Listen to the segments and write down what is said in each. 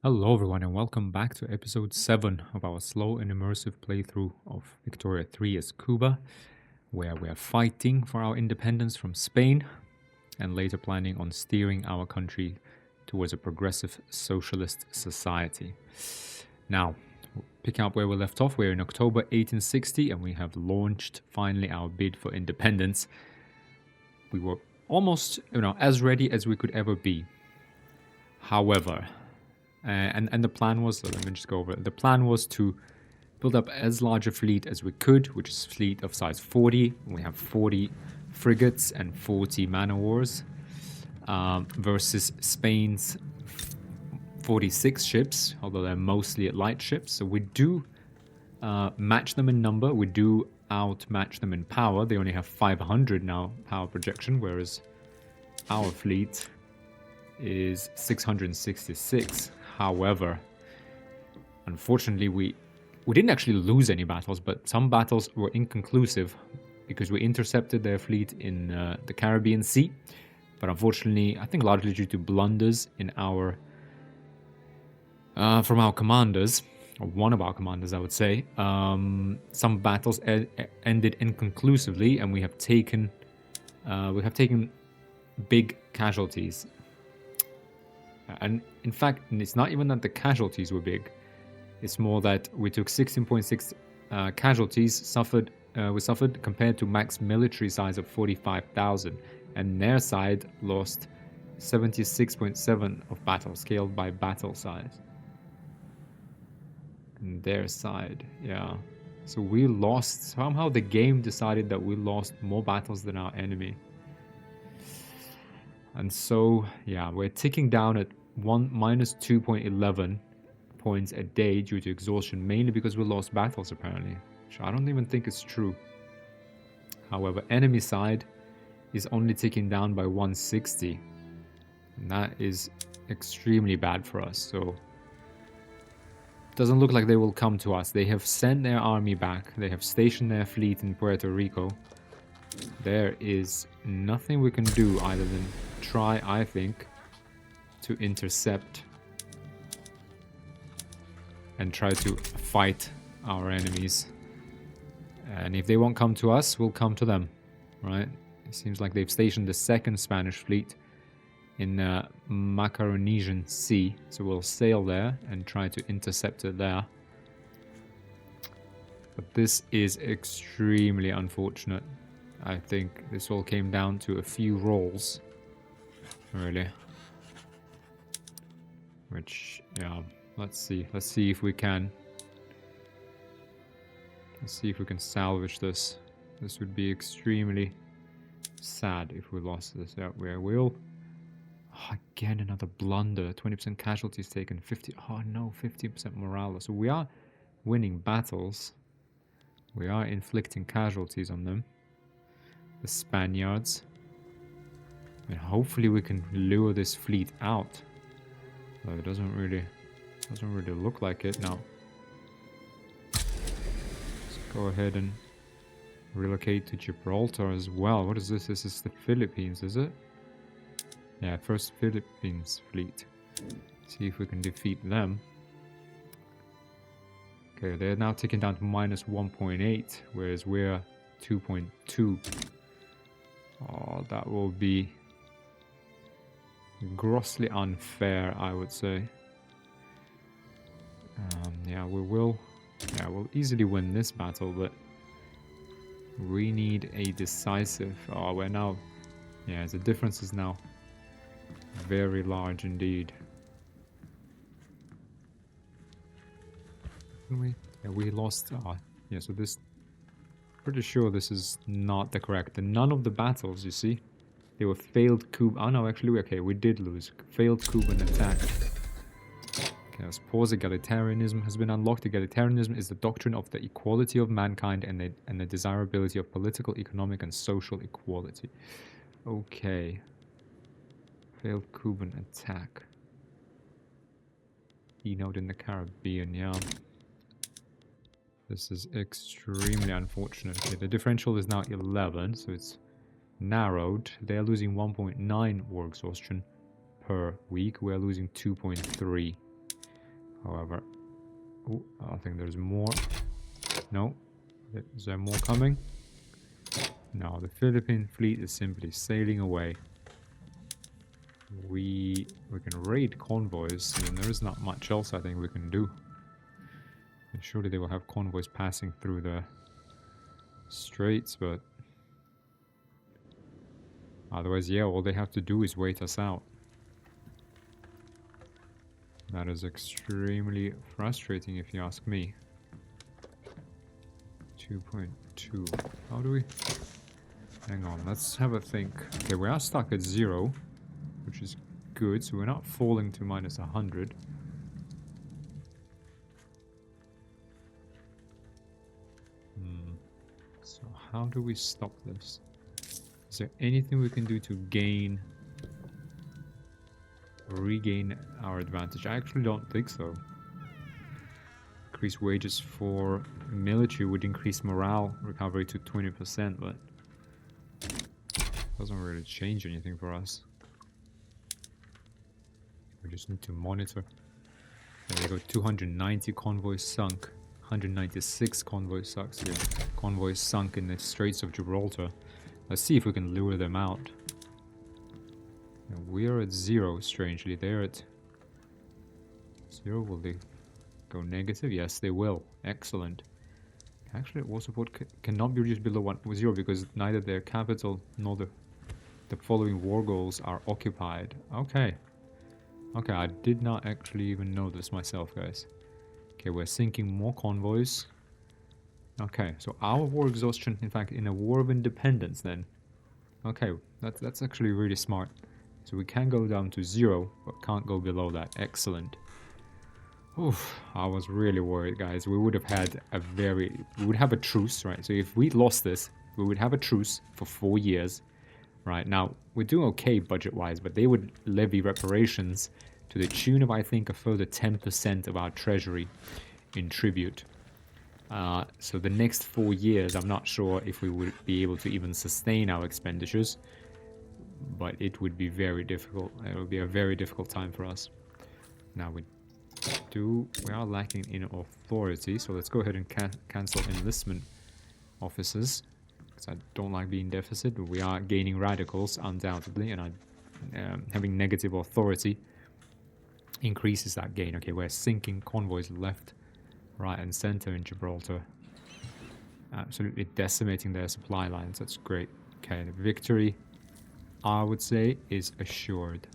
Hello everyone and welcome back to episode 7 of our slow and immersive playthrough of Victoria 3 as Cuba, where we are fighting for our independence from Spain and later planning on steering our country towards a progressive socialist society. Now, picking up where we left off, we're in October 1860 and we have launched finally our bid for independence. We were almost, as ready as we could ever be. However, and the plan was, let me just go over it. The plan was to build up as large a fleet as we could, which is a fleet of size 40. We have 40 frigates and 40 man-o-wars versus Spain's 46 ships, although they're mostly light ships. So we do match them in number. We do outmatch them in power. They only have 500 now power projection, whereas our fleet is 666. However, unfortunately, we didn't actually lose any battles, but some battles were inconclusive because we intercepted their fleet in the Caribbean Sea. But unfortunately, I think largely due to blunders in our from our commanders, or one of our commanders, I would say, some battles ended inconclusively, and we have taken big casualties. And in fact, it's not even that the casualties were big. It's more that we took 16.6 casualties we suffered compared to max military size of 45,000. And their side lost 76.7 of battle, scaled by battle size. And their side, yeah. So we lost, somehow the game decided that we lost more battles than our enemy. And so, yeah, we're ticking down at minus 2.11 points a day due to exhaustion, mainly because we lost battles apparently, which I don't even think is true. However, enemy side is only ticking down by 160, and that is extremely bad for us. So it doesn't look like they will come to us. They have sent their army back. They have stationed their fleet in Puerto Rico. There is nothing we can do other than try, I think, to intercept and try to fight our enemies. And if they won't come to us, we'll come to them, right? It seems like they've stationed the second Spanish fleet in the Macaronesian Sea, so we'll sail there and try to intercept it there. But this is extremely unfortunate. I think this all came down to a few rolls, really. Which, yeah, let's see if we can. Let's see if we can salvage this. This would be extremely sad if we lost this. Yeah, we will. Oh, again, another blunder. 20% casualties taken. 50. Oh no, 15% morale. So we are winning battles. We are inflicting casualties on them. The Spaniards. And hopefully we can lure this fleet out. Though it doesn't really look like it now. Let's go ahead and relocate to Gibraltar as well. What is this? This is the Philippines, is it? Yeah, first Philippines fleet. See if we can defeat them. Okay, they're now taken down to minus 1.8, whereas we're 2.2. Oh, that will be grossly unfair, I would say. Yeah, we'll easily win this battle, but we need a decisive. Oh, we're now. Yeah, the difference is now very large indeed. We lost. Yeah, so this. Pretty sure this is not the correct. And none of the battles, you see, they were failed Cuban. Oh no, actually, okay, we did lose. Failed Cuban attack. Okay, let's pause. Egalitarianism has been unlocked. Egalitarianism is the doctrine of the equality of mankind and the desirability of political, economic, and social equality. Okay. Failed Cuban attack. Keynote in the Caribbean, yeah. This is extremely unfortunate. Okay, the differential is now 11, so it's narrowed. They're losing 1.9 war exhaustion per week. We're losing 2.3. However, ooh, I think there's more. No, is there more coming? No, the Philippine fleet is simply sailing away. We can raid convoys, and there is not much else I think we can do. And surely they will have convoys passing through the straits, but otherwise, yeah, all they have to do is wait us out. That is extremely frustrating if you ask me. 2.2. How do we... Hang on, let's have a think. Okay, we are stuck at 0, which is good, so we're not falling to minus 100. So how do we stop this? Is there anything we can do to regain our advantage? I actually don't think so. Increase wages for military would increase morale recovery to 20%, but doesn't really change anything for us. We just need to monitor. There you go, 290 convoys sunk. 196 convoys sunk in the Straits of Gibraltar. Let's see if we can lure them out. And we're at 0, strangely. They're at 0. Will they go negative? Yes, they will. Excellent. Actually, war support cannot be reduced below 0 because neither their capital nor the following war goals are occupied. Okay. Okay, I did not actually even know this myself, guys. Okay, we're sinking more convoys. Okay, so our war exhaustion, in fact, in a war of independence then. Okay, that's actually really smart. So we can go down to 0, but can't go below that. Excellent. Oof, I was really worried, guys. We would have had we would have a truce, right? So if we lost this, we would have a truce for 4 years, right? Now, we're doing okay budget-wise, but they would levy reparations to the tune of, I think, a further 10% of our treasury in tribute. So the next 4 years, I'm not sure if we would be able to even sustain our expenditures, but it would be very difficult. It would be a very difficult time for us. Now we are lacking in authority, so let's go ahead and cancel enlistment officers, because I don't like being deficit, but we are gaining radicals undoubtedly, and having negative authority increases that gain. Okay, we're sinking convoys left, right, and center in Gibraltar. Absolutely decimating their supply lines. That's great. Okay, the victory, I would say, is assured.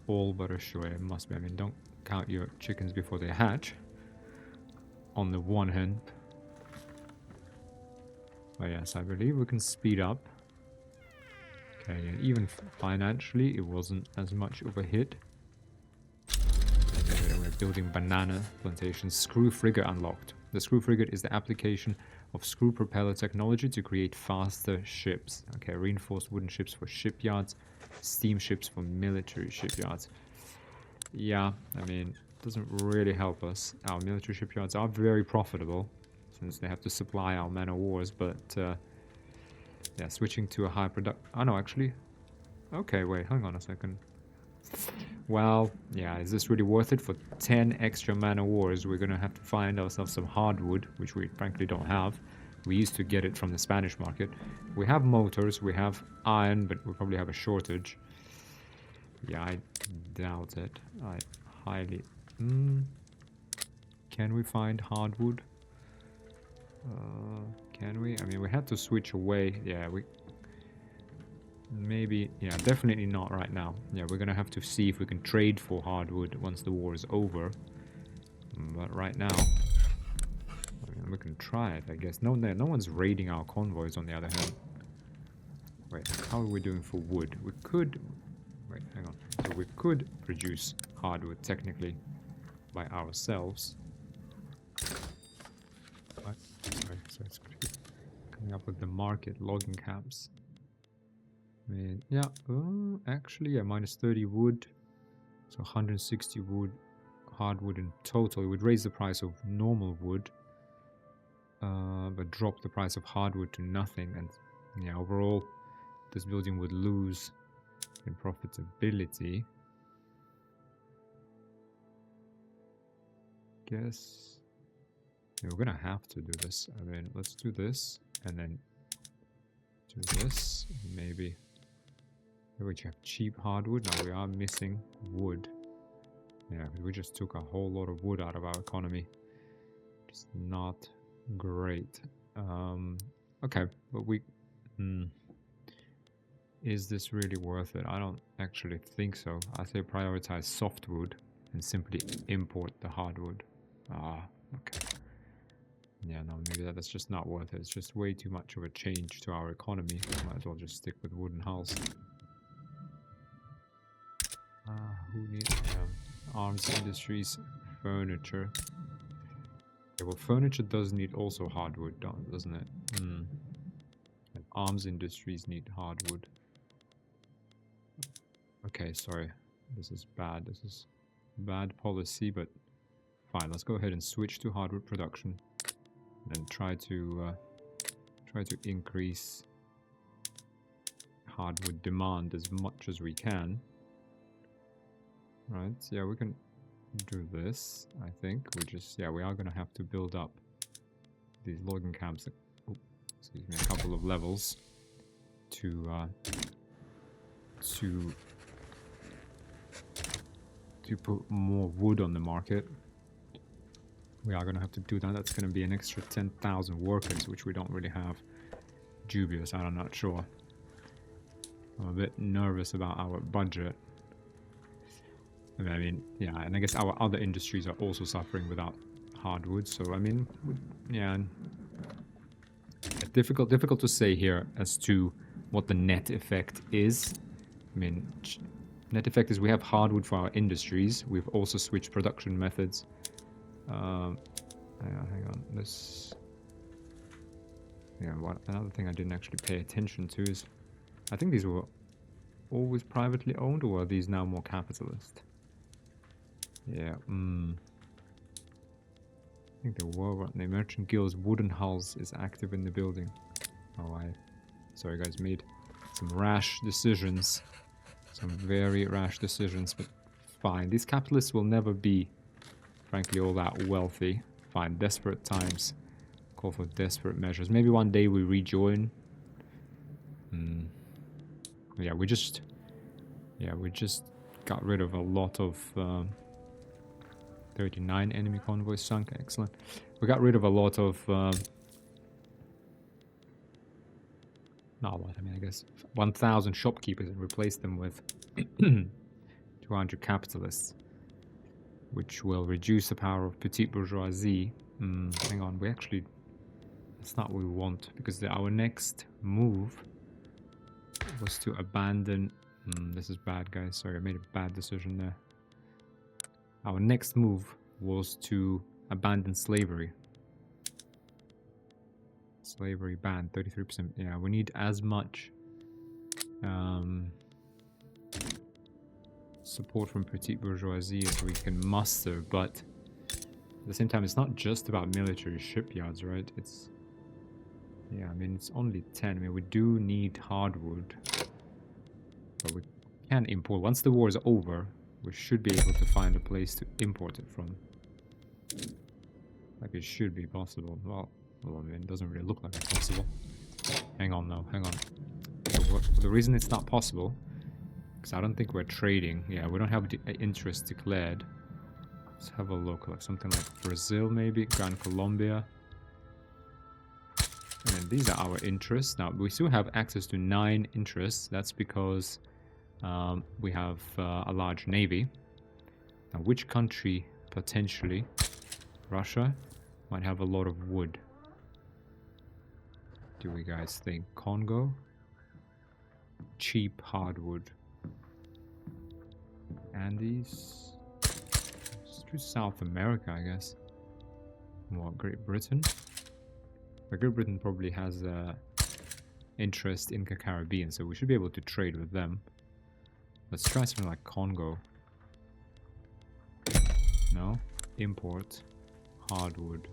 All but assured. It must be. I mean, don't count your chickens before they hatch. On the one hand. But yes, I believe we can speed up. Okay, and even financially, it wasn't as much of a hit. We're building banana plantations. Screw frigate unlocked. The screw frigate is the application of screw propeller technology to create faster ships. Okay, reinforced wooden ships for shipyards, steam ships for military shipyards. Yeah, I mean, it doesn't really help us. Our military shipyards are very profitable since they have to supply our man of wars, but yeah, switching to a high product. Oh no, actually. Okay, wait, hang on a second. Well, yeah, is this really worth it? For 10 extra man of wars, we're gonna have to find ourselves some hardwood, which we frankly don't have. We used to get it from the Spanish market. We have motors, we have iron, but we probably have a shortage. Yeah, I doubt it. I highly... Can we find hardwood? Can we? I mean, we had to switch away. Yeah, we... Maybe, yeah, definitely not right now. Yeah, we're gonna have to see if we can trade for hardwood once the war is over. But right now, I mean, we can try it, I guess. No one's raiding our convoys on the other hand. Wait, how are we doing for wood? We could... Wait, hang on. So we could produce hardwood technically by ourselves. What? Sorry, so it's coming up with the market logging camps. I mean, yeah, actually, yeah, minus 30 wood, so 160 wood, hardwood in total. It would raise the price of normal wood, but drop the price of hardwood to nothing. And yeah, overall, this building would lose in profitability. guess... Yeah, we're gonna have to do this. I mean, let's do this, and then do this. Maybe we have cheap hardwood. Now we are missing wood. Yeah, because we just took a whole lot of wood out of our economy. It's not great. Okay, but we... Is this really worth it? I don't actually think so. I say prioritize softwood and simply import the hardwood. Ah, okay. Yeah, no, maybe that's just not worth it. It's just way too much of a change to our economy. Might as well just stick with wooden hulls. Who needs arms industries, furniture? Okay, well, furniture does need also hardwood, doesn't it? And arms industries need hardwood. Okay, sorry. This is bad. This is bad policy, but fine. Let's go ahead and switch to hardwood production. And try to increase hardwood demand as much as we can. Right, yeah, we can do this, I think. We are going to have to build up these logging camps, excuse me, a couple of levels to put more wood on the market. We are going to have to do that. That's going to be an extra 10,000 workers, which we don't really have. Dubious, I'm not sure. I'm a bit nervous about our budget. I mean, yeah, and I guess our other industries are also suffering without hardwood. So, I mean, yeah, difficult to say here as to what the net effect is. I mean, net effect is we have hardwood for our industries. We've also switched production methods. Hang on. This. Yeah, another thing I didn't actually pay attention to is, I think these were always privately owned, or are these now more capitalist? Yeah. I think they were. The Merchant Guild's wooden hulls is active in the building. Oh, sorry guys, made some rash decisions. Some very rash decisions, but fine. These capitalists will never be, frankly, all that wealthy. Fine, desperate times call for desperate measures. Maybe one day we rejoin. Yeah, we just got rid of a lot of 39 enemy convoys sunk. Excellent. We got rid of a lot of not a lot. I mean, I guess 1,000 shopkeepers and replaced them with 200 capitalists, which will reduce the power of petite bourgeoisie. Hang on, that's not what we want, because our next move was to abandon... this is bad, guys. Sorry, I made a bad decision there. Our next move was to abandon slavery. Slavery banned, 33%. Yeah, we need as much support from petite bourgeoisie as we can muster, but at the same time, it's not just about military shipyards, right? It's... Yeah, I mean, it's only 10. I mean, we do need hardwood, but we can import. Once the war is over, we should be able to find a place to import it from. Like, it should be possible. Well, I mean, it doesn't really look like it's possible. Hang on, though. Hang on. So the reason it's not possible, because I don't think we're trading. Yeah, we don't have the interest declared. Let's have a look. Like something like Brazil, maybe. Gran Colombia. And then these are our interests. Now, we still have access to 9 interests. That's because we have a large navy. Now, which country, potentially, Russia, might have a lot of wood? Do we guys think? Congo? Cheap hardwood. Andes? Just to South America, I guess. What, Great Britain? But Great Britain probably has interest in the Caribbean, so we should be able to trade with them. Let's try something like Congo. No? Import. Hardwood.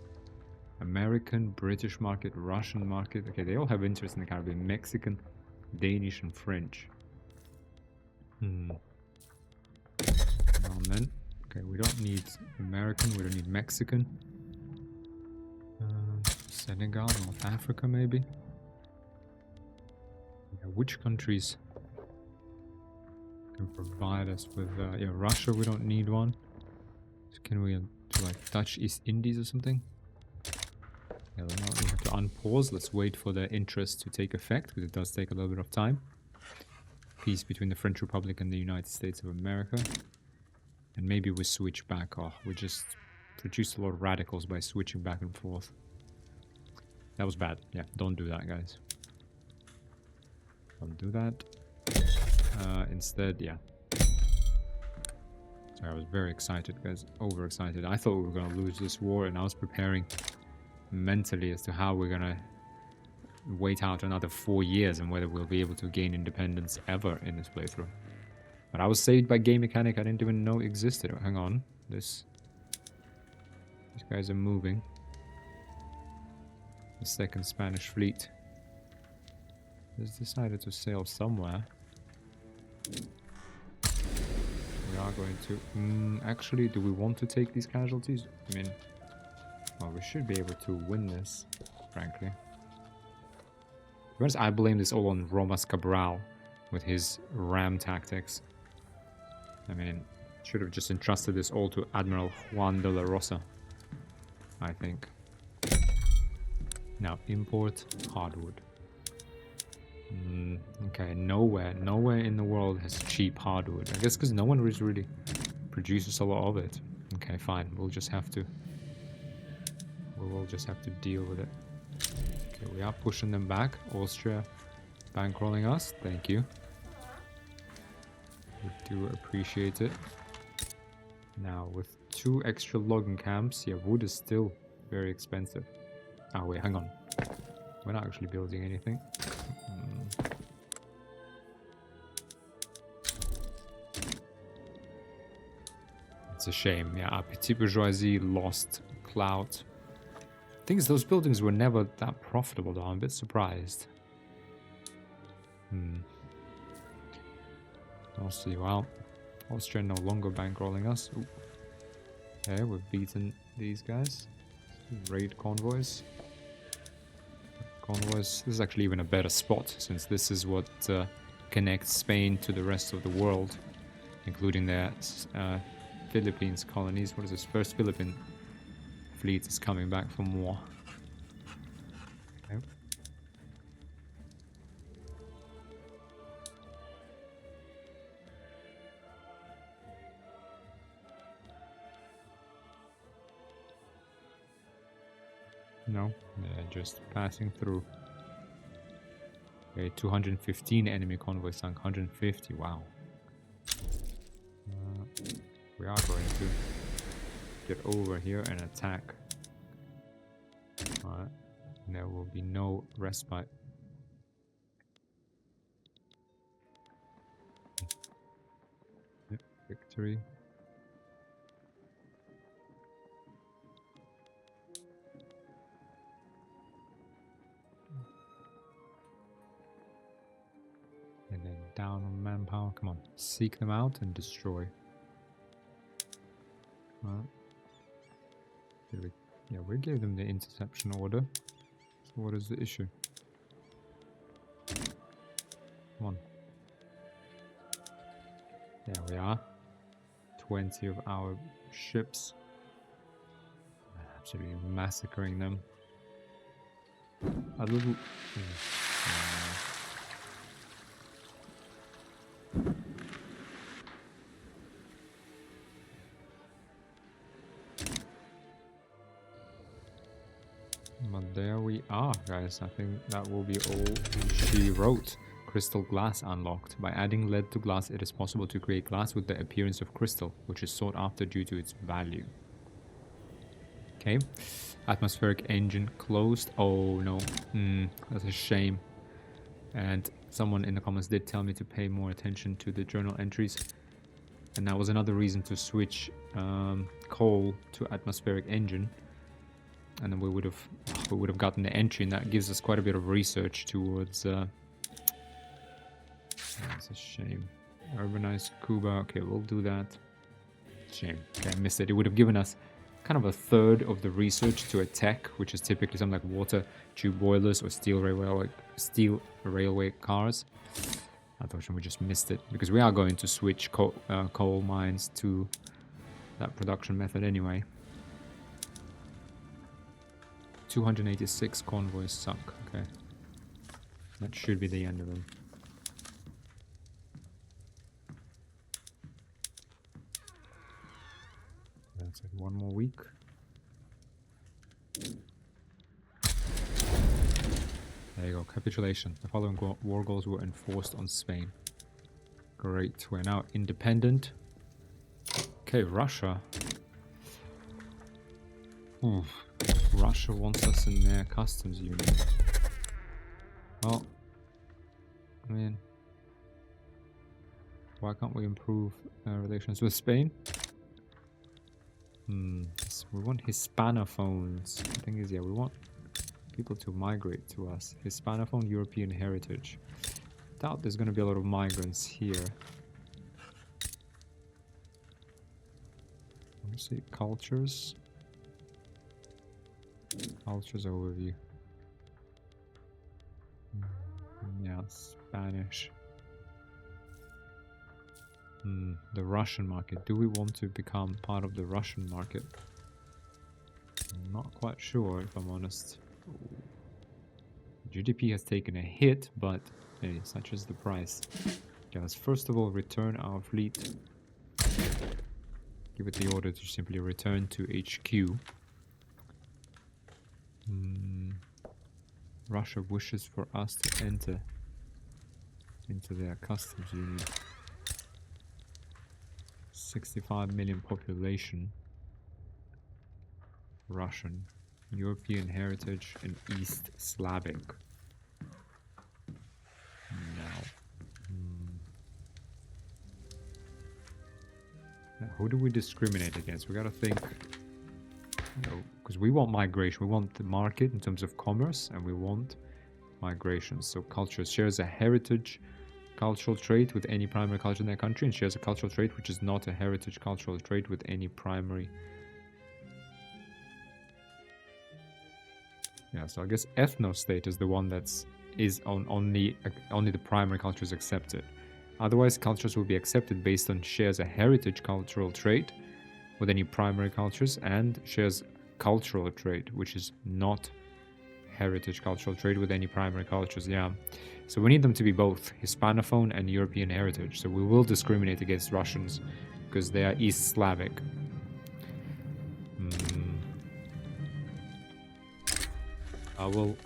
American, British market, Russian market. Okay, they all have interest in the Caribbean. Mexican, Danish, and French. Then. Okay, we don't need American, we don't need Mexican. Senegal, North Africa maybe? Yeah, which countries can provide us with... yeah, Russia, we don't need one. So can we do like Dutch East Indies or something? Yeah, we have to unpause. Let's wait for the interest to take effect, because it does take a little bit of time. Peace between the French Republic and the United States of America. And maybe we switch back. Oh, we just produced a lot of radicals by switching back and forth. That was bad. Yeah, don't do that, guys. Don't do that. Instead, yeah. Sorry, I was very excited, guys. Overexcited. I thought we were going to lose this war, and I was preparing mentally as to how we're going to wait out another 4 years and whether we'll be able to gain independence ever in this playthrough. But I was saved by game mechanic I didn't even know existed. Oh, hang on. These guys are moving. The second Spanish fleet has decided to sail somewhere. We are going to... actually, do we want to take these casualties? I mean... well, we should be able to win this, frankly. To be honest, I blame this all on Romas Cabral with his ram tactics. I mean, should have just entrusted this all to Admiral Juan de la Rosa, I think. Now, import hardwood. Okay, nowhere in the world has cheap hardwood. I guess because no one really produces a lot of it. Okay, fine. We will just have to deal with it. Okay, we are pushing them back. Austria bankrolling us. Thank you. We do appreciate it. Now, with 2 extra logging camps, yeah, wood is still very expensive. Oh, wait, hang on. We're not actually building anything. It's a shame. Yeah, our Petit Bourgeoisie lost clout. Thing is, those buildings were never that profitable, though. I'm a bit surprised. I'll see. Well, Austria no longer bankrolling us. Ooh. Okay, we've beaten these guys. Raid convoys. This is actually even a better spot, since this is what connects Spain to the rest of the world, including their Philippines colonies. What is this? First Philippine fleet is coming back from war. Okay. No, they're just passing through. Okay, 215 enemy convoys sunk, 150, wow. We are going to get over here and attack. Alright, there will be no respite. Yep, victory. And then down on manpower. Come on, seek them out and destroy. Yeah, we gave them the interception order. So what is the issue? Come on. There we are. 20 of our ships. Absolutely massacring them. A little... But there we are, guys. I think that will be all she wrote. Crystal glass unlocked. By adding lead to glass, it is possible to create glass with the appearance of crystal, which is sought after due to its value. Okay. Atmospheric engine closed. Oh no. That's a shame. And someone in the comments did tell me to pay more attention to the journal entries. And that was another reason to switch coal to atmospheric engine. And then we would have gotten the entry, and that gives us quite a bit of research towards that's a shame. Urbanize Cuba. Okay, we'll do that. Shame. Okay, I missed it. It would have given us kind of a third of the research to a tech, which is typically something like water tube boilers or steel railway cars. Unfortunately, we just missed it because we are going to switch coal mines to that production method anyway. 286 convoys sunk. Okay, that should be the end of them. That's it. One more week. There you go. Capitulation. The following war goals were enforced on Spain. Great. We're now independent. Okay, Russia. Oof. Russia wants us in their customs union. Well, I mean, why can't we improve relations with Spain? We want Hispanophones. The thing is, yeah, we want people to migrate to us. Hispanophone European heritage. Doubt there's going to be a lot of migrants here. Let me see. Cultures. Cultures overview. Yeah, Spanish. The Russian market. Do we want to become part of the Russian market? I'm not quite sure, if I'm honest. GDP has taken a hit, but hey, such is the price. Okay, let's first of all return our fleet. Give it the order to simply return to HQ. Russia wishes for us to enter into their customs union. 65 million population. Russian, European heritage, and East Slavic. Now, who do we discriminate against? We gotta think. Because we want migration, we want the market in terms of commerce, and we want migration. So culture shares a heritage cultural trait with any primary culture in their country, and shares a cultural trait which is not a heritage cultural trait with any primary. Yeah, so I guess ethno-state is the one that's only the primary culture is accepted. Otherwise, cultures will be accepted based on shares a heritage cultural trait with any primary cultures and shares cultural trait which is not heritage cultural trait with any primary cultures. Yeah, so we need them to be both Hispanophone and European heritage. So we will discriminate against Russians because they are East Slavic. I will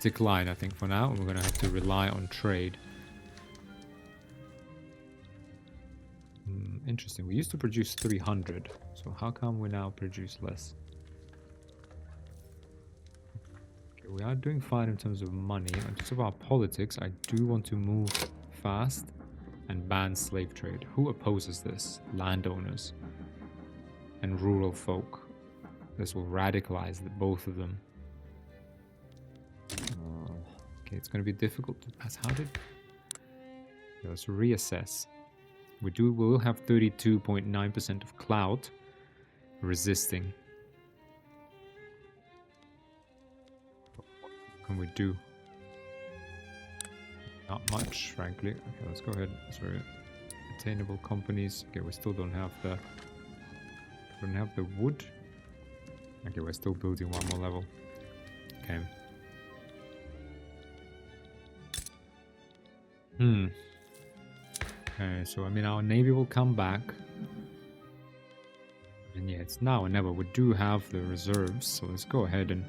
decline, I think, for now. We're going to have to rely on trade. Interesting. We used to produce 300. So how come we now produce less? Okay, we are doing fine in terms of money. In terms of our politics, I do want to move fast and ban slave trade. Who opposes this? Landowners and rural folk. This will radicalize both of them. Okay, it's going to be difficult to pass. How did... Okay, let's reassess. We will have 32.9% of clout resisting. What can we do? Not much, frankly. Okay, let's go ahead. Sorry. Attainable companies. Okay, we still don't have the... wood. Okay, we're still building one more level. Okay. Okay, so I mean our navy will come back. And yeah, it's now or never. We do have the reserves, so let's go ahead and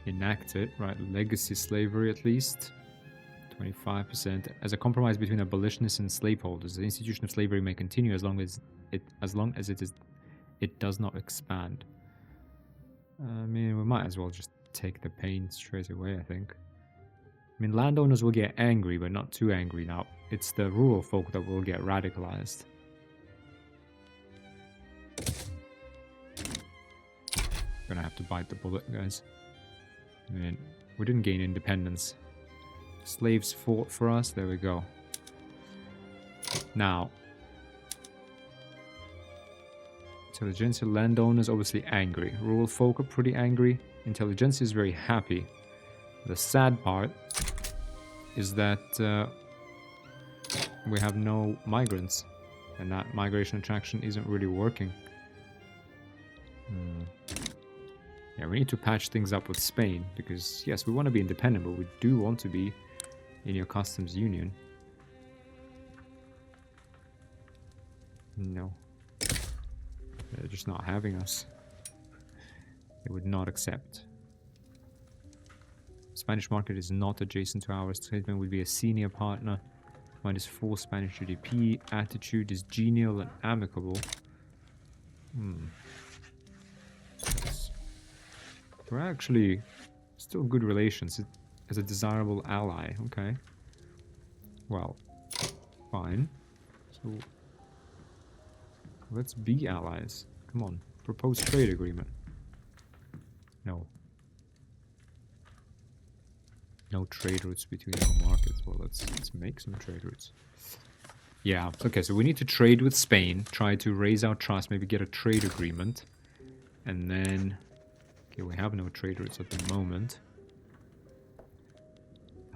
enact it. Right, legacy slavery at least. 25%. As a compromise between abolitionists and slaveholders, the institution of slavery may continue as long as it does not expand. I mean, we might as well just take the pain straight away, I think. I mean, landowners will get angry, but not too angry now. It's the rural folk that will get radicalized. Gonna have to bite the bullet, guys. I mean, we didn't gain independence. Slaves fought for us. There we go. Now, Intelligentsia landowners obviously angry. Rural folk are pretty angry. Intelligentsia is very happy. The sad part is that we have no migrants, and that migration attraction isn't really working. Yeah, we need to patch things up with Spain, because yes, we want to be independent, but we do want to be in your customs union. No. They're just not having us. They would not accept. Spanish market is not adjacent to ours. Tradesman would be a senior partner. -4 Spanish GDP. Attitude is genial and amicable. We're actually still good relations as a desirable ally. Okay. Well, fine. So let's be allies. Come on. Propose trade agreement. No. No trade routes between our markets. Well, let's make some trade routes. Yeah, okay, so we need to trade with Spain, try to raise our trust, maybe get a trade agreement. And then... Okay, we have no trade routes at the moment.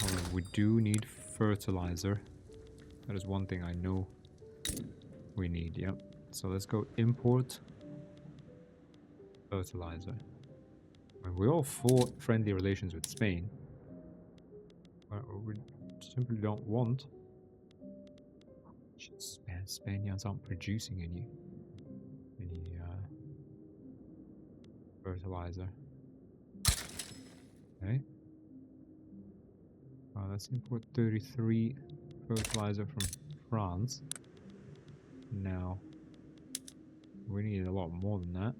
However, we do need fertilizer. That is one thing I know we need, yeah. So let's go import fertilizer. I mean, we all fought friendly relations with Spain. We simply don't want. Spaniards aren't producing any fertilizer. Okay. Let's import 33 fertilizer from France. Now we need a lot more than that.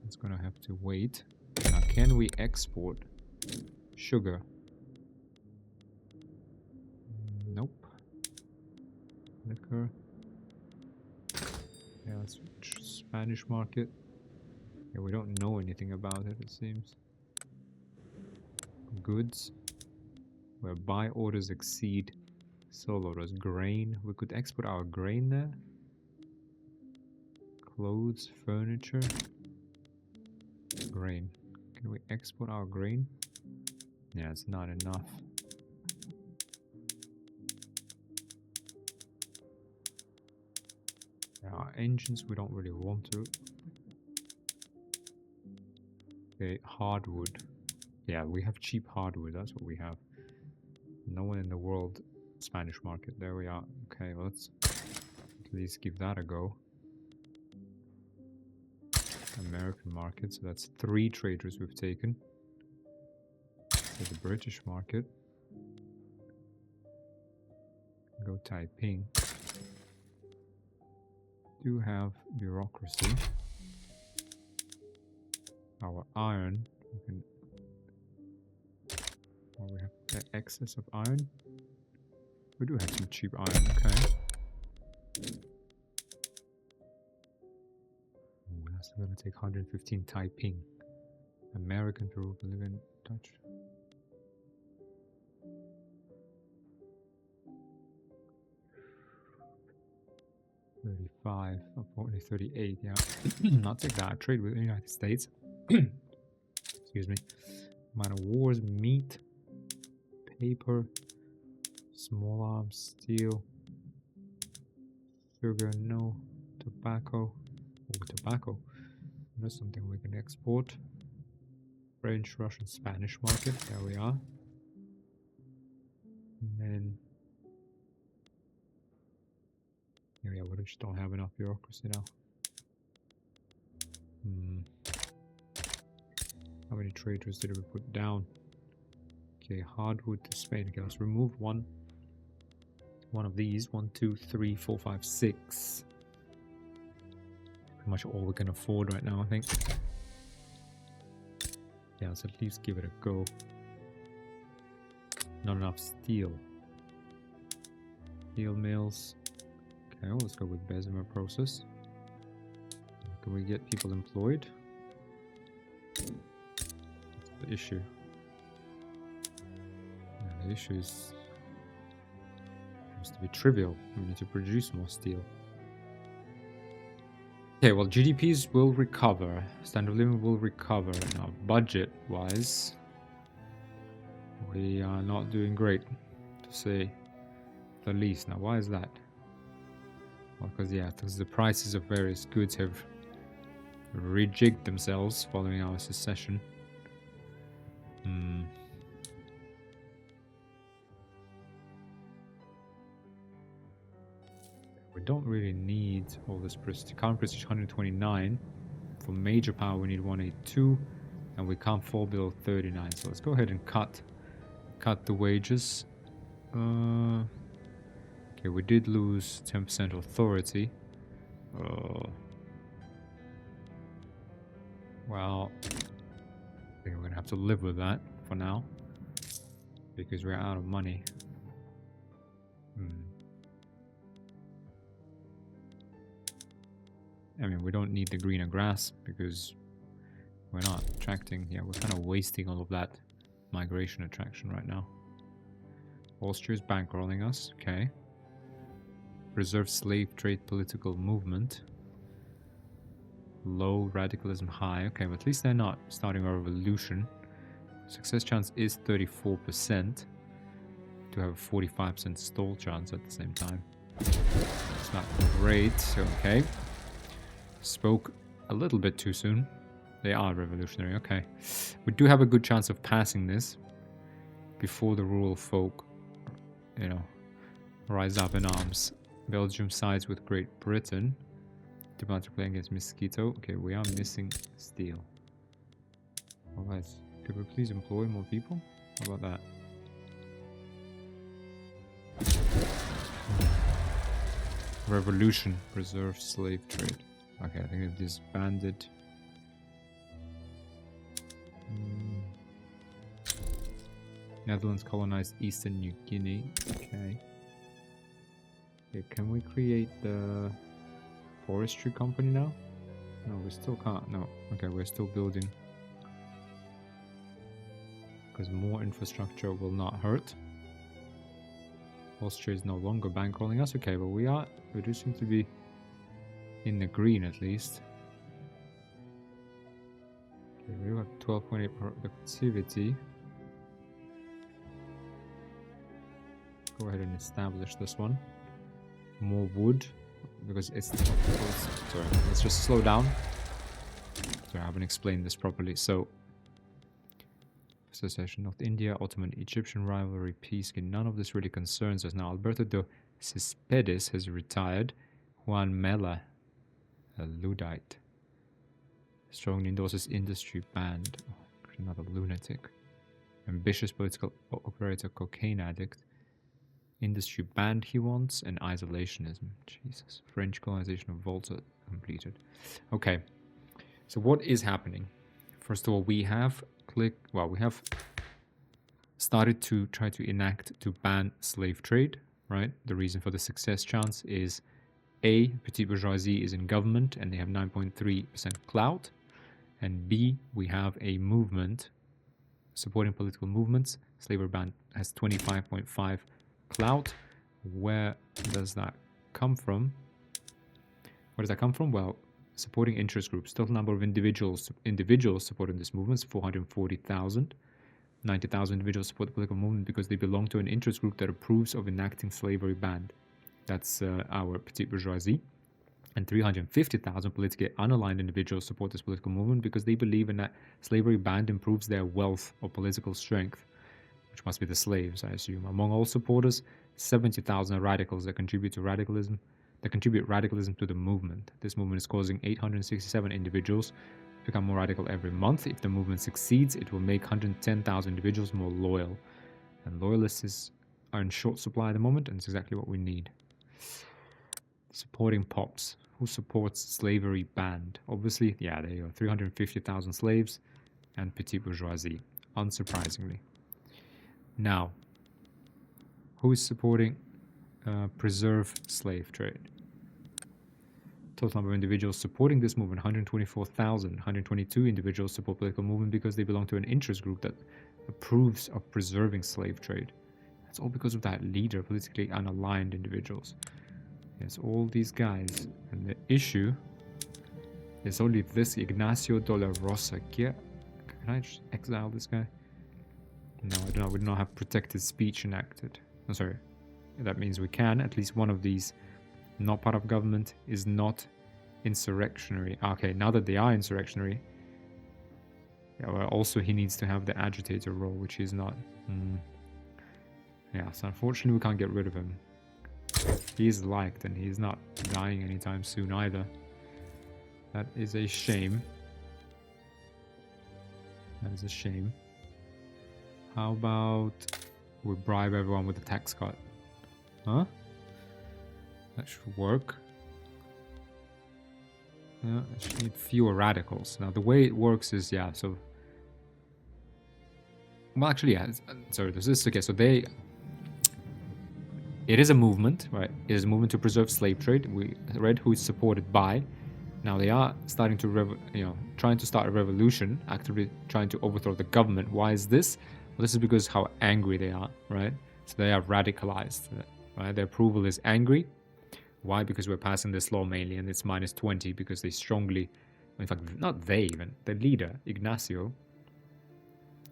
It's gonna have to wait. Now, can we export sugar? Nope. Liquor. Yeah, let's Spanish market. Yeah, we don't know anything about it, it seems. Goods. Where buy orders exceed sell orders. Grain. We could export our grain there. Clothes, furniture. Grain. Can we export our grain? Yeah, it's not enough. Our engines, we don't really want to. Okay, hardwood. Yeah, we have cheap hardwood, that's what we have. No one in the world Spanish market. There we are. Okay, let's at least give that a go. American market, so that's 3 traders we've taken. So the British market. Go Taiping. Do have bureaucracy. Our iron, we can. Well, we have excess of iron. We do have some cheap iron, okay. Ooh, that's gonna take 115 Taiping. American Peru, Bolivian, Dutch. $35, only 38, yeah. I'll take that. Trade with the United States. Excuse me. Amount of wars, meat, paper, small arms, steel, sugar, no, tobacco. Oh, tobacco. That's something we can export. French, Russian, Spanish market. There we are. And then yeah, we just don't have enough bureaucracy now. How many traders did we put down? Okay, hardwood to Spain. Okay, let's remove one of these. 1, 2, 3, 4, 5, 6. Pretty much all we can afford right now, I think. Yeah, let's at least give it a go. Not enough steel. Steel mills. Okay, well, let's go with Bessemer process. Can we get people employed? That's the issue. Yeah, the issue is seems to be trivial. We need to produce more steel. Okay, well, GDPs will recover. Standard of living will recover. Now, budget-wise, we are not doing great, to say the least. Now, why is that? Well, because the prices of various goods have rejigged themselves following our secession. We don't really need all this prestige. Current prestige 129. For major power, we need 182, and we can't fall below 39. So let's go ahead and cut the wages. Okay, we did lose 10% authority. Well, I think we're gonna have to live with that for now because we're out of money. I mean, we don't need the greener grass because we're not attracting. Yeah, we're kind of wasting all of that migration attraction right now. Austria's bankrolling us. Okay. Preserve slave trade political movement. Low radicalism high. Okay, but at least they're not starting a revolution. Success chance is 34%. To have a 45% stall chance at the same time. It's not great. Okay. Spoke a little bit too soon. They are revolutionary. Okay. We do have a good chance of passing this before the rural folk, you know, rise up in arms. Belgium sides with Great Britain. Demand to play against Mosquito. Okay, we are missing steel. Alright. Could we please employ more people? How about that? Revolution. Preserve slave trade. Okay, I think it disbanded. Netherlands colonized Eastern New Guinea. Okay. Okay, can we create the forestry company now? No, we still can't. No. Okay, we're still building. Because more infrastructure will not hurt. Austria is no longer bankrolling us. Okay, but we do seem to be in the green at least. Okay, we got 12.8 productivity. Go ahead and establish this one. More wood, because it's sorry, let's just slow down. Sorry, I haven't explained this properly. So, secession, North India, Ottoman Egyptian rivalry, peace. None of this really concerns us now. Alberto de Cespedes has retired. Juan Mella, a Luddite, strongly endorses industry banned. Oh, another lunatic. Ambitious political operator, cocaine addict. Industry banned he wants, and isolationism. Jesus. French colonization of Volta completed. Okay. So what is happening? First of all, we have started to try to enact to ban slave trade, right? The reason for the success chance is A, petite bourgeoisie is in government and they have 9.3% clout, and B, we have a movement supporting political movements. Slavery ban has 25.5 clout. Where does that come from? Where does that come from? Well, supporting interest groups. Total number of individuals supporting this movement is 440,000. 90,000 individuals support the political movement because they belong to an interest group that approves of enacting slavery ban. That's our petite bourgeoisie. And 350,000 politically unaligned individuals support this political movement because they believe in that slavery ban improves their wealth or political strength, which must be the slaves, I assume. Among all supporters, 70,000 are radicals that contribute radicalism to the movement. This movement is causing 867 individuals to become more radical every month. If the movement succeeds, it will make 110,000 individuals more loyal. And loyalists are in short supply at the moment, and it's exactly what we need. Supporting POPs. Who supports slavery banned? Obviously, yeah, there you go. 350,000 slaves and petite bourgeoisie, unsurprisingly. Now, who is supporting preserve slave trade? Total number of individuals supporting this movement, 124,000. 122 individuals support political movement because they belong to an interest group that approves of preserving slave trade. That's all because of that leader, politically unaligned individuals. Yes, all these guys. And the issue There's only this Ignacio de la Rosa. Can I just exile this guy? No, I do not. We do not have protected speech enacted. Oh, sorry. That means we can. At least one of these, not part of government, is not insurrectionary. Okay, now that they are insurrectionary, yeah, well, also he needs to have the agitator role, which he's not. Yeah, so unfortunately we can't get rid of him. He is liked and he's not dying anytime soon either. That is a shame. That is a shame. How about we bribe everyone with a tax cut? Huh? That should work. Yeah, I should need fewer radicals. Now the way it works is, yeah, so... Well, actually, yeah, sorry, this is... Okay, so they... It is a movement, right? It is a movement to preserve slave trade. We read who it's supported by. Now they are starting to, trying to start a revolution, actively trying to overthrow the government. Why is this? Well, this is because how angry they are, right? So they are radicalized, right? Their approval is angry. Why? Because we're passing this law mainly, and it's -20 because they strongly, in fact, not they even, the leader, Ignacio,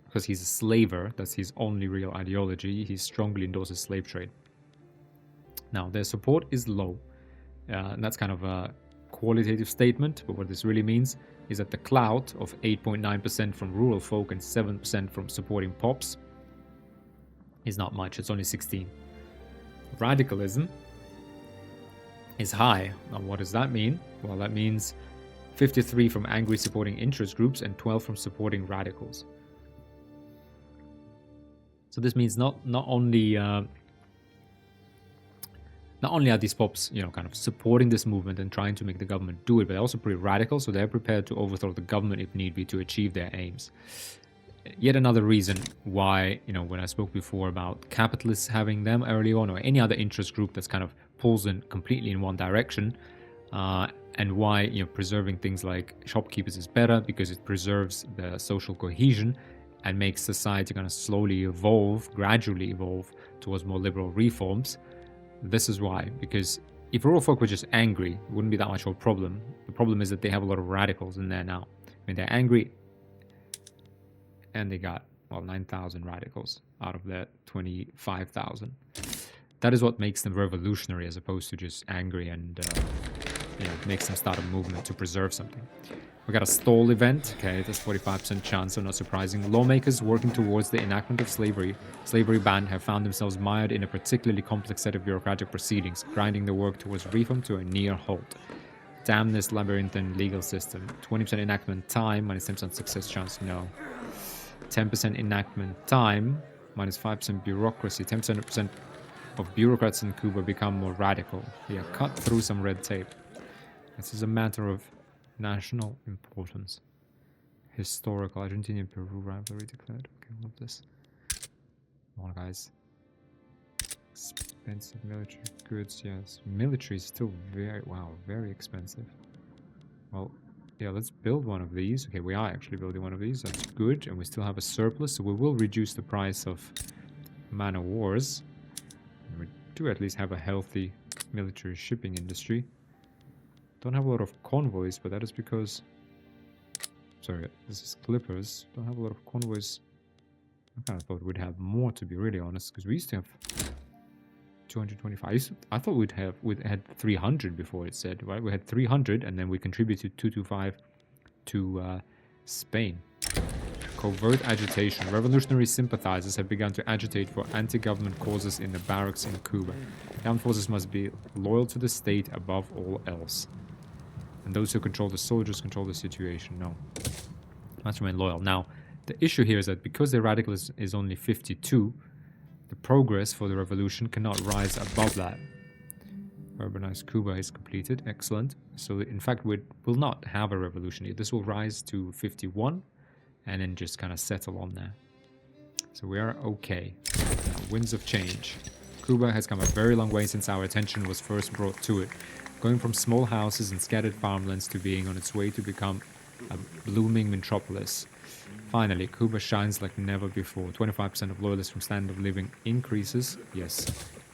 because he's a slaver, that's his only real ideology, he strongly endorses slave trade. Now, their support is low, and that's kind of a qualitative statement, but what this really means is that the clout of 8.9% from rural folk and 7% from supporting pops is not much, it's only 16. Radicalism is high. Now, what does that mean? Well, that means 53 from angry supporting interest groups and 12 from supporting radicals. So this means not only are these pops, kind of supporting this movement and trying to make the government do it, but they're also pretty radical, so they're prepared to overthrow the government if need be to achieve their aims. Yet another reason why, when I spoke before about capitalists having them early on, or any other interest group that's kind of pulls in completely in one direction, and why, preserving things like shopkeepers is better, because it preserves the social cohesion and makes society kind of slowly evolve, gradually evolve towards more liberal reforms. This is why, because if rural folk were just angry, it wouldn't be that much of a problem. The problem is that they have a lot of radicals in there now. I mean, they're angry, and they got, 9,000 radicals out of their 25,000. That is what makes them revolutionary as opposed to just angry and, makes them start a movement to preserve something. We got a stall event. Okay, there's 45% chance, so not surprising. Lawmakers working towards the enactment of slavery ban have found themselves mired in a particularly complex set of bureaucratic proceedings, grinding their work towards reform to a near halt. Damn this labyrinthine legal system. 20% enactment time, -10% success chance, no. 10% enactment time, -5% bureaucracy. 10% of bureaucrats in Cuba become more radical. Yeah, cut through some red tape. This is a matter of national importance. Historical Argentinian-Peru rivalry declared. Okay, I love this. Come on, guys. Expensive military goods, yes. Military is still very expensive. Well, yeah, let's build one of these. Okay, we are actually building one of these. That's good. And we still have a surplus, so we will reduce the price of man-of-wars. We do at least have a healthy military shipping industry. Don't have a lot of convoys, but that is because... Sorry, this is clippers. Don't have a lot of convoys. I kind of thought we'd have more, to be really honest, because we used to have 225. I thought we'd had 300 before, it said, right? We had 300, and then we contributed 225 to Spain. Covert agitation. Revolutionary sympathizers have begun to agitate for anti-government causes in the barracks in Cuba. The armed forces must be loyal to the state above all else. And those who control the soldiers control the situation. No. Must remain loyal. Now, the issue here is that because the radical is only 52, the progress for the revolution cannot rise above that. Urbanized Cuba is completed. Excellent. So, in fact, we will not have a revolution here. This will rise to 51 and then just kind of settle on there. So we are okay. Now, winds of change. Cuba has come a very long way since our attention was first brought to it, going from small houses and scattered farmlands to being on its way to become a blooming metropolis. Finally, Cuba shines like never before. 25% of loyalists from standard of living increases. Yes,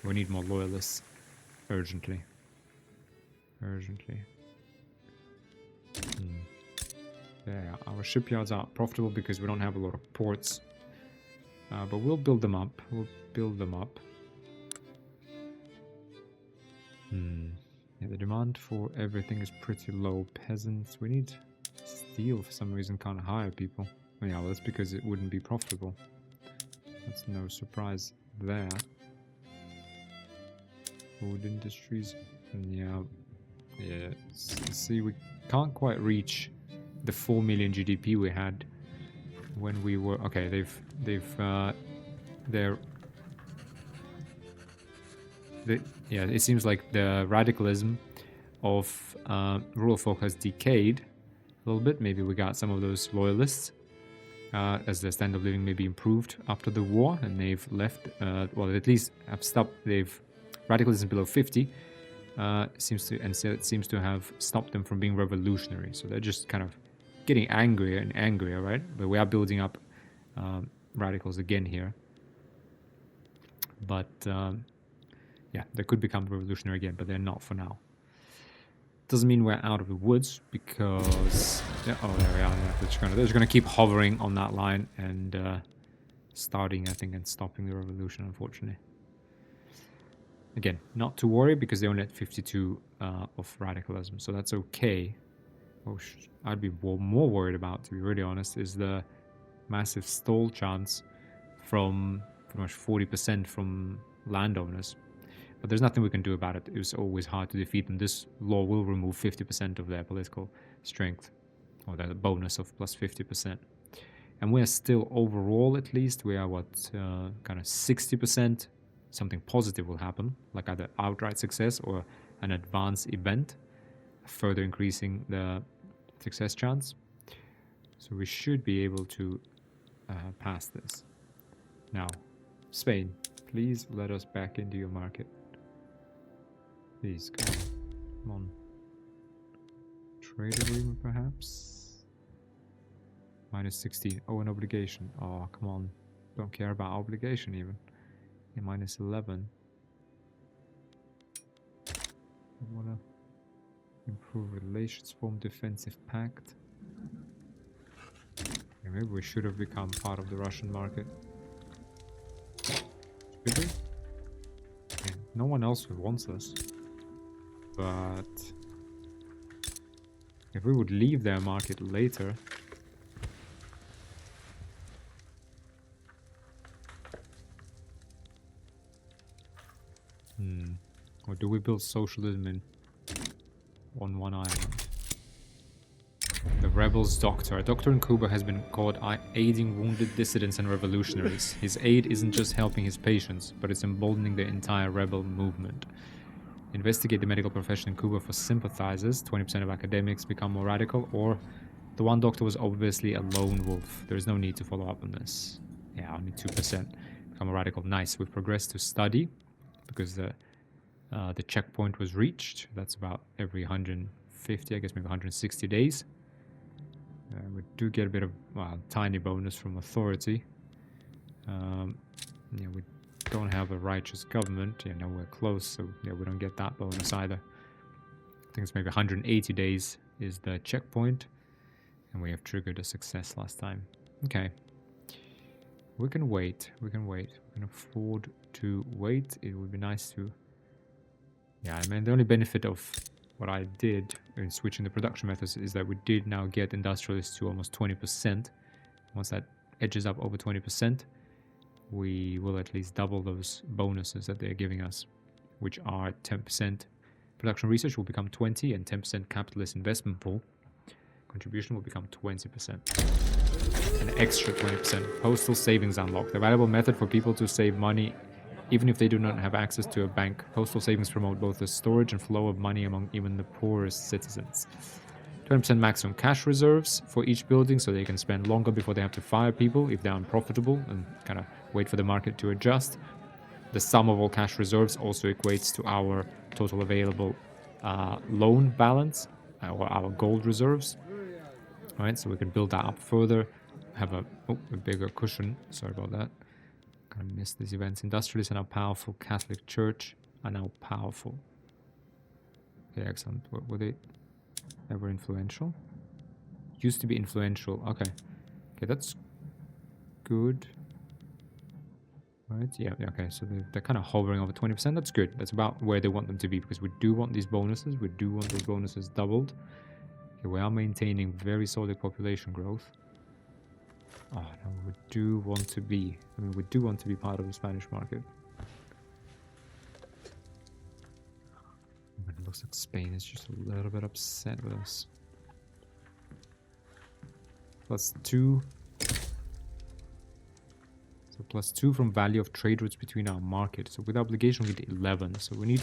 we need more loyalists. Urgently. Yeah, our shipyards are profitable because we don't have a lot of ports. But we'll build them up. We'll build them up. Yeah, the demand for everything is pretty low. Peasants, we need steel for some reason, can't hire people. Oh, yeah, well, that's because it wouldn't be profitable. That's no surprise there. Food industries, yeah. See, we can't quite reach the 4 million GDP we had when we were okay. Yeah, it seems like the radicalism of rural folk has decayed a little bit. Maybe we got some of those loyalists as their standard of living maybe improved after the war, and they've left. Well, at least have stopped. They've radicalism below 50 seems to have stopped them from being revolutionary. So they're just kind of getting angrier and angrier, right? But we are building up radicals again here. But yeah, they could become revolutionary again, but they're not for now. Doesn't mean we're out of the woods because yeah, oh, there we are. Yeah, they're just gonna keep hovering on that line and starting, I think, and stopping the revolution. Unfortunately, again, not to worry because they only had 52 of radicalism, so that's okay. What I'd be more worried about, to be really honest, is the massive stall chance from pretty much 40% from landowners. But there's nothing we can do about it. It was always hard to defeat them. This law will remove 50% of their political strength, or the bonus of plus 50%. And we are still, overall at least, we are kind of 60%. Something positive will happen, like either outright success or an advanced event, further increasing the success chance. So we should be able to pass this. Now, Spain, please let us back into your market. Please, come on. Trade agreement, perhaps? Minus 16. Oh, an obligation. Oh, come on. Don't care about obligation, even. Yeah, minus 11. I want to improve relations, form defensive pact. Yeah, maybe we should have become part of the Russian market. Should we? Yeah, no one else wants us. But if we would leave their market later, or do we build socialism on one island? The rebel's doctor. A doctor in Cuba has been caught aiding wounded dissidents and revolutionaries. His aid isn't just helping his patients, but it's emboldening the entire rebel movement. Investigate the medical profession in Cuba for sympathizers. 20% of academics become more radical, or the one doctor was obviously a lone wolf. There is no need to follow up on this. Yeah, only 2% become more radical. Nice. We've progressed to study because the checkpoint was reached. That's about every 150, I guess maybe 160 days. We do get a bit of tiny bonus from authority. Yeah, we don't have a righteous government. Yeah, nowhere close, so yeah, we don't get that bonus either. I think it's maybe 180 days is the checkpoint, and we have triggered a success last time. Okay. We can wait. We can afford to wait. It would be nice to... Yeah, I mean, the only benefit of what I did in switching the production methods is that we did now get industrialists to almost 20%. Once that edges up over 20%, we will at least double those bonuses that they're giving us, which are 10% production research will become 20, and 10% capitalist investment pool contribution will become 20%. An extra 20%. Postal savings unlocked. A valuable method for people to save money even if they do not have access to a bank. Postal savings promote both the storage and flow of money among even the poorest citizens. 20% maximum cash reserves for each building, so they can spend longer before they have to fire people if they're unprofitable and kind of wait for the market to adjust. The sum of all cash reserves also equates to our total available loan balance or our gold reserves. All right, so we can build that up further, have a bigger cushion. Sorry about that. Kind of missed these events. Industrialists are now powerful. Catholic Church are now powerful. Okay, excellent. Were they ever influential? Used to be influential. Okay. Okay, that's good. Right, yeah, okay, so they're kind of hovering over 20%. That's good. That's about where they want them to be, because we do want these bonuses. We do want those bonuses doubled. Okay, we are maintaining very solid population growth. Oh, no, we do want to be... I mean, we do want to be part of the Spanish market. But it looks like Spain is just a little bit upset with us. +2. So +2 from value of trade routes between our markets. So with obligation we get 11. So we need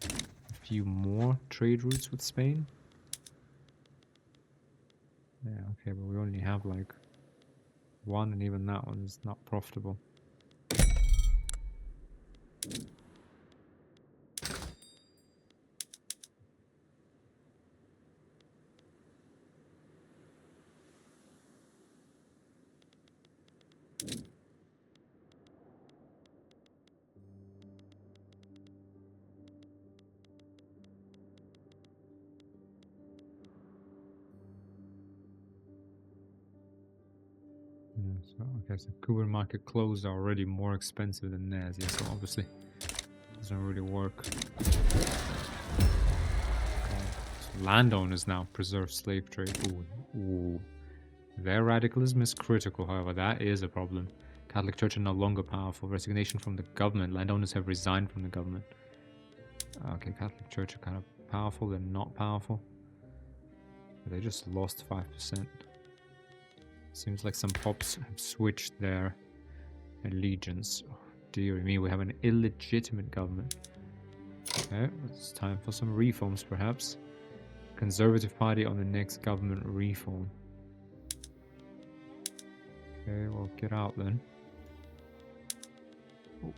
a few more trade routes with Spain. Yeah, okay, but we only have like one, and even that one is not profitable. So, okay, so Cuban market closed are already more expensive than theirs, yeah, so obviously it doesn't really work. Okay. So landowners now preserve slave trade. Ooh. Their radicalism is critical, however, that is a problem. Catholic Church are no longer powerful. Resignation from the government. Landowners have resigned from the government. Okay, Catholic Church are kind of powerful, they're not powerful. They just lost 5%. Seems like some pops have switched their allegiance. Oh, dear me, we have an illegitimate government. Okay, it's time for some reforms, perhaps. Conservative Party on the next government reform. Okay, well, get out then. Oh.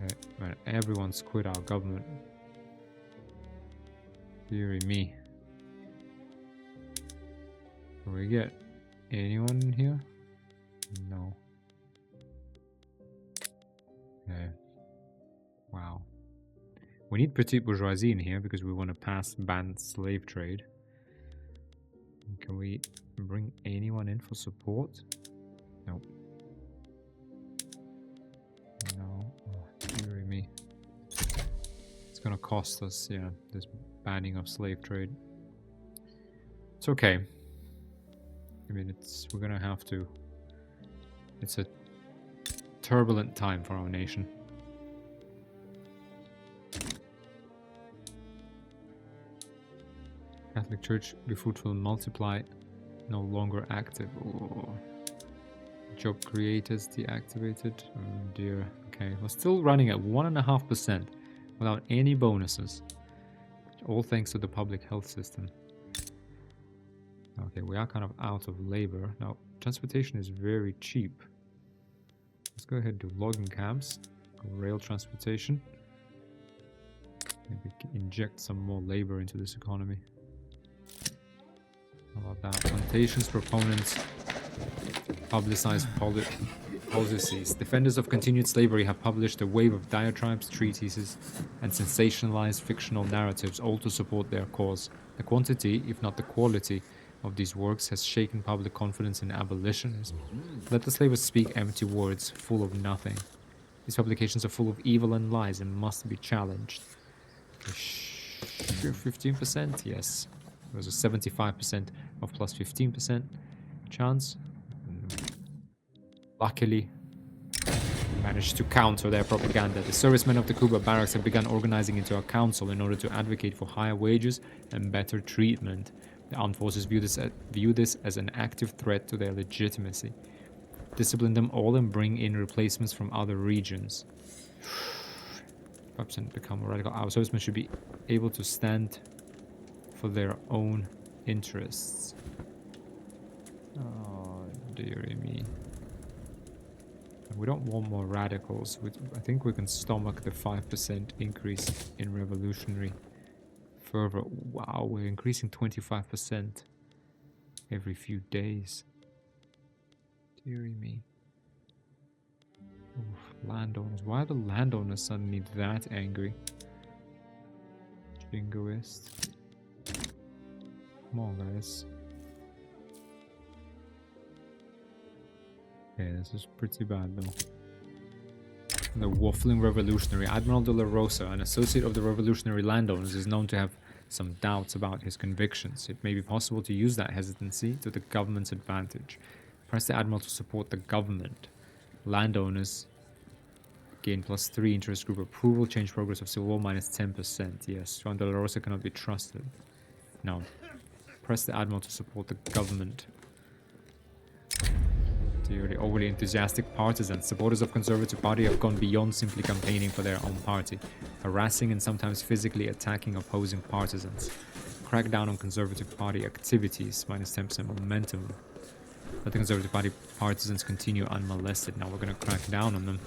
Okay, right, everyone's quit our government. Dear me. Can we get anyone in here? No. Okay. Wow. We need petite bourgeoisie in here because we want to pass banned slave trade. Can we bring anyone in for support? Nope. No. Oh, dear me. It's gonna cost us, yeah, this banning of slave trade. It's okay. I mean, we're gonna have to. It's a turbulent time for our nation. Catholic Church, be fruitful and multiply, no longer active. Oh. Job creators deactivated. Oh dear. Okay, we're still running at 1.5% without any bonuses. All thanks to the public health system. Okay, we are kind of out of labor. Now, transportation is very cheap. Let's go ahead and do logging camps, rail transportation. Maybe inject some more labor into this economy. How about that? Plantations proponents publicize policies. Defenders of continued slavery have published a wave of diatribes, treatises, and sensationalized fictional narratives, all to support their cause. The quantity, if not the quality, of these works has shaken public confidence in abolitionism. Let the slavers speak empty words, full of nothing. These publications are full of evil and lies and must be challenged. Sure, 15%? Yes. There was a 75% of plus 15% chance. Luckily, we managed to counter their propaganda. The servicemen of the Cuba barracks have begun organizing into a council in order to advocate for higher wages and better treatment. The armed forces view this as an active threat to their legitimacy. Discipline them all and bring in replacements from other regions. 5% become radical. Our servicemen should be able to stand for their own interests. Oh, dearie me. We don't want more radicals. I think we can stomach the 5% increase in revolutionary fervor. Wow, we're increasing 25% every few days. Dearie me. Oof, landowners. Why are the landowners suddenly that angry? Jingoist. Come on, guys. Okay, this is pretty bad, though. The waffling revolutionary. Admiral de la Rosa, an associate of the revolutionary landowners, is known to have some doubts about his convictions. It may be possible to use that hesitancy to the government's advantage. Press the admiral to support the government. Landowners gain +3 interest group approval. Change progress of civil war -10%. Yes, Juan de la Rosa cannot be trusted. Now, press the admiral to support the government. The overly enthusiastic partisans, supporters of Conservative Party, have gone beyond simply campaigning for their own party, harassing and sometimes physically attacking opposing partisans. Crack down on Conservative Party activities, -10% momentum. Let the Conservative Party partisans continue unmolested. Now we're going to crack down on them.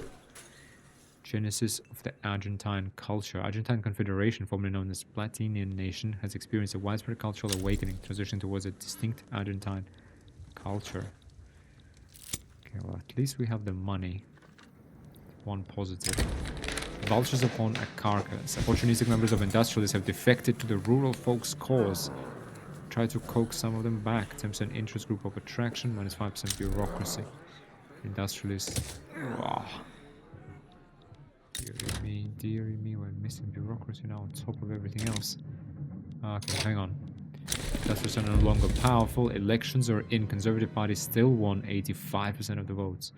Genesis of the Argentine culture. Argentine Confederation, formerly known as Platinian Nation, has experienced a widespread cultural awakening, transitioning towards a distinct Argentine culture. Okay, well, at least we have the money. One positive. Vultures upon a carcass. Opportunistic members of industrialists have defected to the rural folks' cause. Try to coax some of them back. 10% interest group of attraction, -5% bureaucracy. Industrialists. Oh. Dearie me, we're missing bureaucracy now on top of everything else. Okay, hang on. Industrialists are no longer powerful. Elections are in. Conservative Party still won 85% of the votes.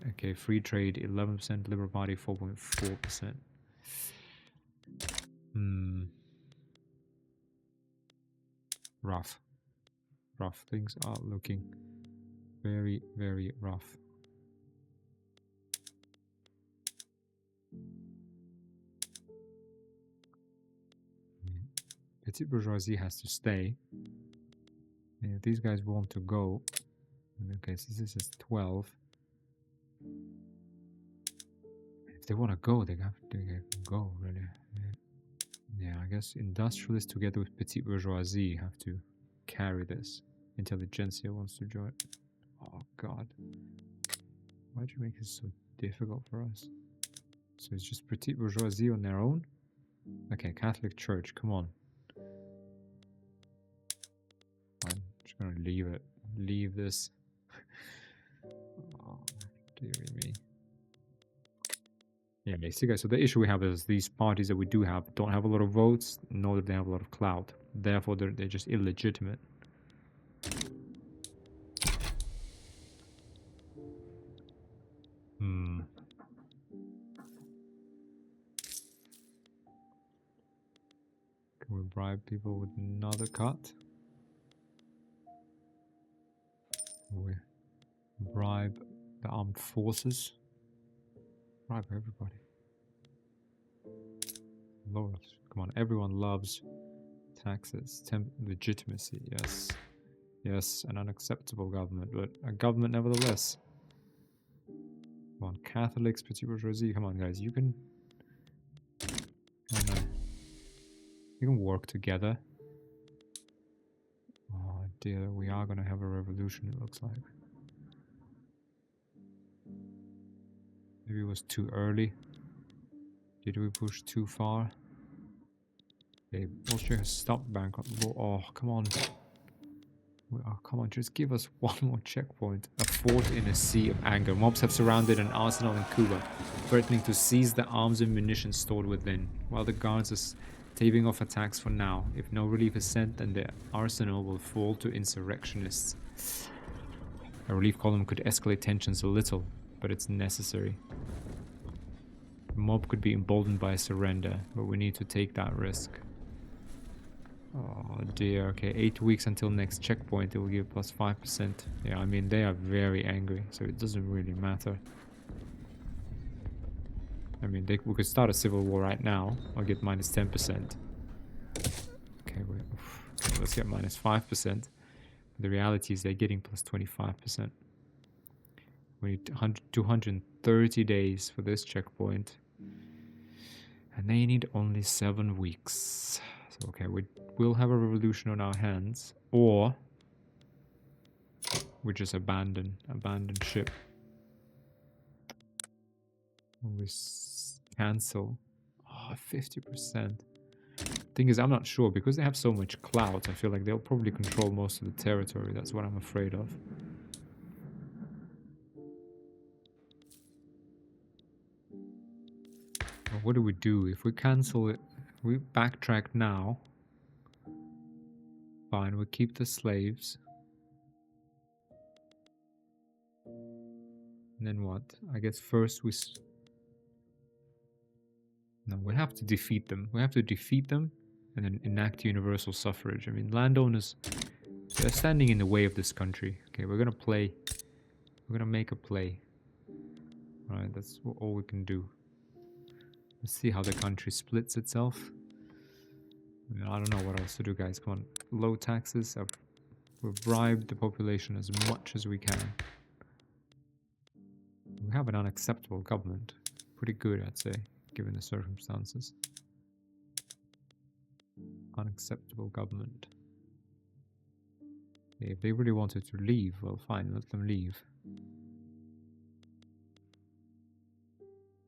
Okay, free trade 11%, Liberal Party 4.4%. Rough. Rough. Things are looking very, very rough. Petit bourgeoisie has to stay. Yeah, these guys want to go. Okay, so this is 12. If they want to go, they have to go, really. Yeah, I guess industrialists together with petit bourgeoisie have to carry this. Intelligentsia wants to join. Oh, God. Why'd you make this so difficult for us? So it's just petit bourgeoisie on their own? Okay, Catholic Church, come on. I'm just gonna leave it. Leave this. Oh, dearie me. Yeah, basically, so the issue we have is these parties that we do have don't have a lot of votes, nor that they have a lot of clout. Therefore, they're just illegitimate. Can we bribe people with another cut? Can we bribe the armed forces? Bribe everybody. Lord, come on, everyone loves taxes. Legitimacy, yes. Yes, an unacceptable government, but a government nevertheless. Come on, Catholics, petit bourgeoisie, come on guys, you can... Oh no. You can work together. Oh dear, we are gonna have a revolution, it looks like. Maybe it was too early. Did we push too far? Okay, Austria has stopped bankruptcy. Oh, come on. Oh, come on, just give us one more checkpoint. A fort in a sea of anger. Mobs have surrounded an arsenal in Cuba, threatening to seize the arms and munitions stored within. While the guards are staving off attacks for now, if no relief is sent, then the arsenal will fall to insurrectionists. A relief column could escalate tensions a little, but it's necessary. The mob could be emboldened by a surrender, but we need to take that risk. Oh dear, okay, 8 weeks until next checkpoint, it will give +5%. Yeah, I mean, they are very angry, so it doesn't really matter. I mean, we could start a civil war right now, or get -10%. Okay, let's get -5%. The reality is they're getting +25%. We need 230 days for this checkpoint. And they need only 7 weeks. So, okay, we'll have a revolution on our hands, or we just abandon ship. We cancel. Oh, 50%. Thing is, I'm not sure, because they have so much clout, I feel like they'll probably control most of the territory. That's what I'm afraid of. Well, what do we do? If we cancel it, if we backtrack now, fine, we keep the slaves. And then what? I guess first no, we have to defeat them. We have to defeat them and then enact universal suffrage. I mean, landowners, they're standing in the way of this country. Okay, we're gonna play. We're gonna make a play. Alright, that's all we can do. Let's see how the country splits itself. I mean, I don't know what else to do, guys. Come on. Low taxes. We've bribed the population as much as we can. We have an unacceptable government. Pretty good, I'd say, given the circumstances. Unacceptable government. If they really wanted to leave, well, fine, let them leave.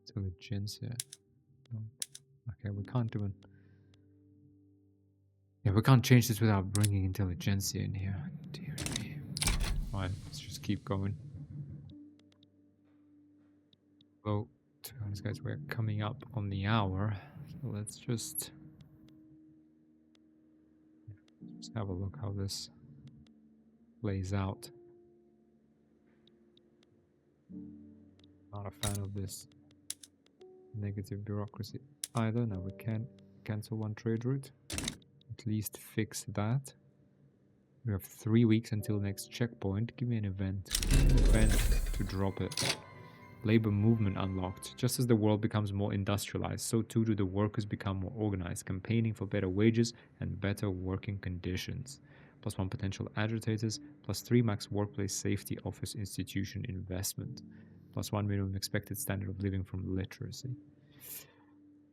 Intelligentsia. No. Okay, we can't do it. Yeah, we can't change this without bringing intelligentsia in here. Dear me. Fine, let's just keep going. Well, to be honest, guys, we're coming up on the hour, so let's just have a look how this plays out. Not a fan of this negative bureaucracy either. Now we can cancel one trade route. At least fix that. We have 3 weeks until next checkpoint. Give me an event. To drop it. Labor movement unlocked. Just as the world becomes more industrialized, so too do the workers become more organized, campaigning for better wages and better working conditions. +1 potential agitators, +3 max workplace safety office institution investment, +1 minimum expected standard of living from literacy.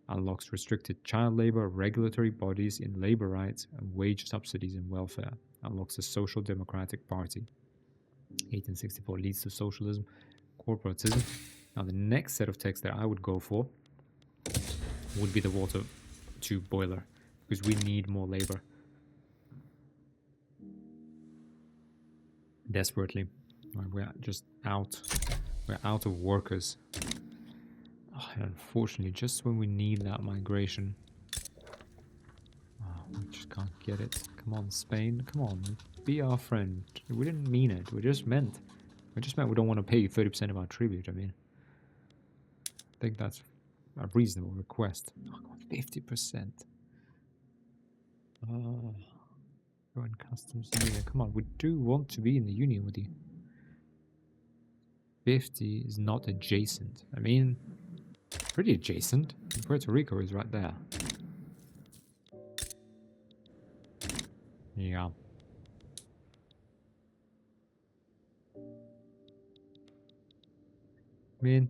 Unlocks restricted child labor, regulatory bodies in labor rights, and wage subsidies in welfare. Unlocks the Social Democratic Party. 1864 leads to socialism, corporatism. Now the next set of text that I would go for would be the water tube boiler, because we need more labor. Desperately. We're just out. We're out of workers. Oh, and unfortunately, just when we need that migration, we just can't get it. Come on, Spain. Come on, be our friend. We didn't mean it. We just meant we don't want to pay you 30% of our tribute. I mean, I think that's a reasonable request. Oh, come on, 50%. Join customs union. Come on, we do want to be in the union with you. 50 is not adjacent. I mean, pretty adjacent. Puerto Rico is right there. Yeah. I mean,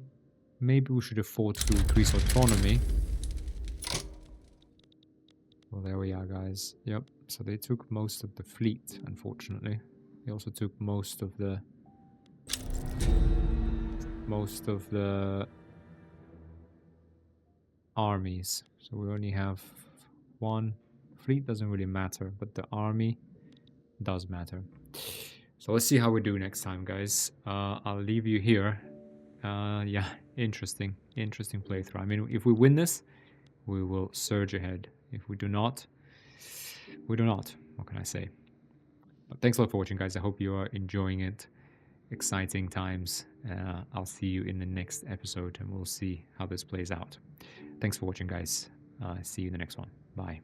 maybe we should afford to increase autonomy. Well, there we are, guys. Yep. So they took most of the fleet, unfortunately. They also took most of the armies. So we only have one. Fleet doesn't really matter, but the army does matter. So let's see how we do next time, guys. I'll leave you here. Yeah, interesting playthrough. I mean, if we win this, we will surge ahead. If we do not, we do not. What can I say? But thanks a lot for watching, guys. I hope you are enjoying it. Exciting times. I'll see you in the next episode, and we'll see how this plays out. Thanks for watching, guys. See you in the next one. Bye.